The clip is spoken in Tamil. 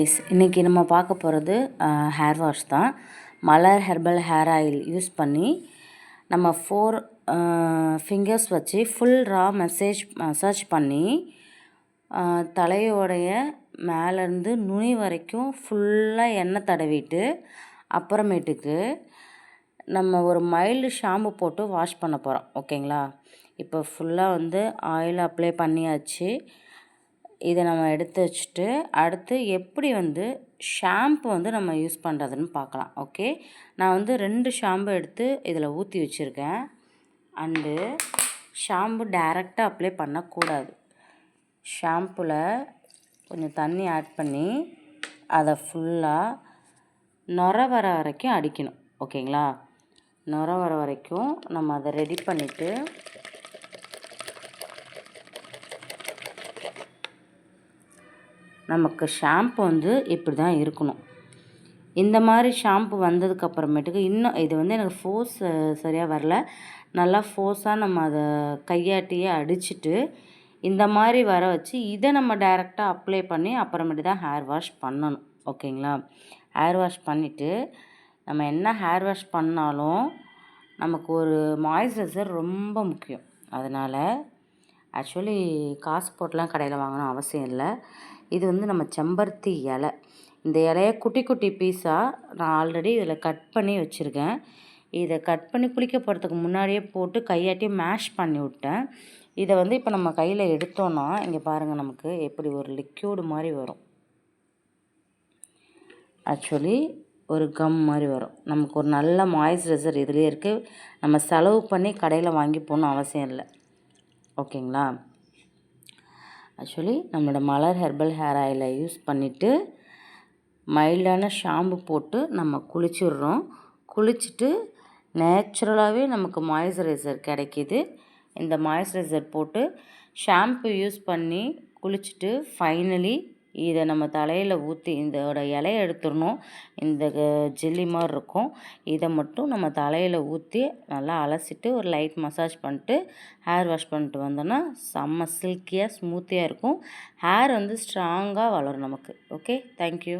இன்றைக்கி நம்ம பார்க்க போகிறது ஹேர் வாஷ் தான். மலர் ஹெர்பல் ஹேர் ஆயில் யூஸ் பண்ணி நம்ம 4 ஃபிங்கர்ஸ் வச்சு ஃபுல் மசாஜ் பண்ணி தலையோடைய மேலேருந்து நுனி வரைக்கும் ஃபுல்லாக எண்ணெய் தடவிட்டு அப்புறமேட்டுக்கு நம்ம ஒரு மைல்டு ஷாம்பு போட்டு வாஷ் பண்ண போகிறோம். ஓகேங்களா? இப்போ ஃபுல்லாக ஆயில் அப்ளை பண்ணியாச்சு. இதை நம்ம எடுத்து வச்சுட்டு அடுத்து எப்படி ஷாம்பு நம்ம யூஸ் பண்ணுறதுன்னு பார்க்கலாம். ஓகே, நான் 2 ஷாம்பு எடுத்து இதில் ஊற்றி வச்சுருக்கேன். அண்டு ஷாம்பு டைரெக்டாக அப்ளை பண்ணக்கூடாது. ஷாம்பில் கொஞ்சம் தண்ணி ஆட் பண்ணி அதை ஃபுல்லாக நுர வர வரைக்கும் அடிக்கணும். ஓகேங்களா? நுர வர வரைக்கும் நம்ம அதை ரெடி பண்ணிவிட்டு நமக்கு ஷாம்பு இப்படி தான் இருக்கணும். இந்த மாதிரி ஷாம்பு வந்ததுக்கப்புறமேட்டுக்கு இன்னும் இது எனக்கு ஃபோர்ஸ் சரியாக வரல. நல்லா ஃபோர்ஸாக நம்ம அதை கையாட்டியே அடிச்சுட்டு இந்த மாதிரி வர வச்சு இதை நம்ம டைரெக்டாக அப்ளை பண்ணி அப்புறமேட்டு தான் ஹேர் வாஷ் பண்ணணும். ஓகேங்களா? ஹேர் வாஷ் பண்ணிவிட்டு நம்ம என்ன ஹேர் வாஷ் பண்ணாலும் நமக்கு ஒரு மாய்ஸ்சரைசர் ரொம்ப முக்கியம். அதனால் ஆக்சுவலி காசு போட்டுலாம் கடையில் வாங்கணும் அவசியம் இல்லை. இது நம்ம செம்பருத்தி இலை. இந்த இலையை குட்டி குட்டி பீஸாக நான் ஆல்ரெடி இதில் கட் பண்ணி வச்சுருக்கேன். இதை கட் பண்ணி குளிக்க போகிறதுக்கு முன்னாடியே போட்டு கையாட்டி மேஷ் பண்ணி விட்டேன். இதை இப்போ நம்ம கையில் எடுத்தோன்னா இங்கே பாருங்கள், நமக்கு எப்படி ஒரு லிக்யூடு மாதிரி வரும். ஆக்சுவலி ஒரு கம் மாதிரி வரும். நமக்கு ஒரு நல்ல மாய்ஸ்சரைசர் இதுலேயே இருக்குது. நம்ம செலவு பண்ணி கடையில் வாங்கி போகணும் அவசியம் இல்லை. ஓகேங்களா? ஆக்சுவலி நம்மளோட மலர் ஹெர்பல் ஹேர் ஆயிலை யூஸ் பண்ணிவிட்டு மைல்டான ஷாம்பு போட்டு நம்ம குளிச்சிடுறோம். குளிச்சுட்டு நேச்சுரலாகவே நமக்கு மாய்ஸ்சரைசர் கிடைக்கிது. இந்த மாய்ஸ்சரைசர் போட்டு ஷாம்பு யூஸ் பண்ணி குளிச்சுட்டு ஃபைனலி இதை நம்ம தலையில் ஊற்றி இதோட இலையை எடுத்துடணும். இந்த ஜெல்லி மாதிரி இருக்கும். இதை மட்டும் நம்ம தலையில் ஊற்றி நல்லா அலசிட்டு ஒரு லைட் மசாஜ் பண்ணிட்டு ஹேர் வாஷ் பண்ணிட்டு வந்தோன்னா செம்ம சில்கியாக ஸ்மூத்தியாக இருக்கும். ஹேர் ஸ்ட்ராங்காக வளரும் நமக்கு. Okay, thank you.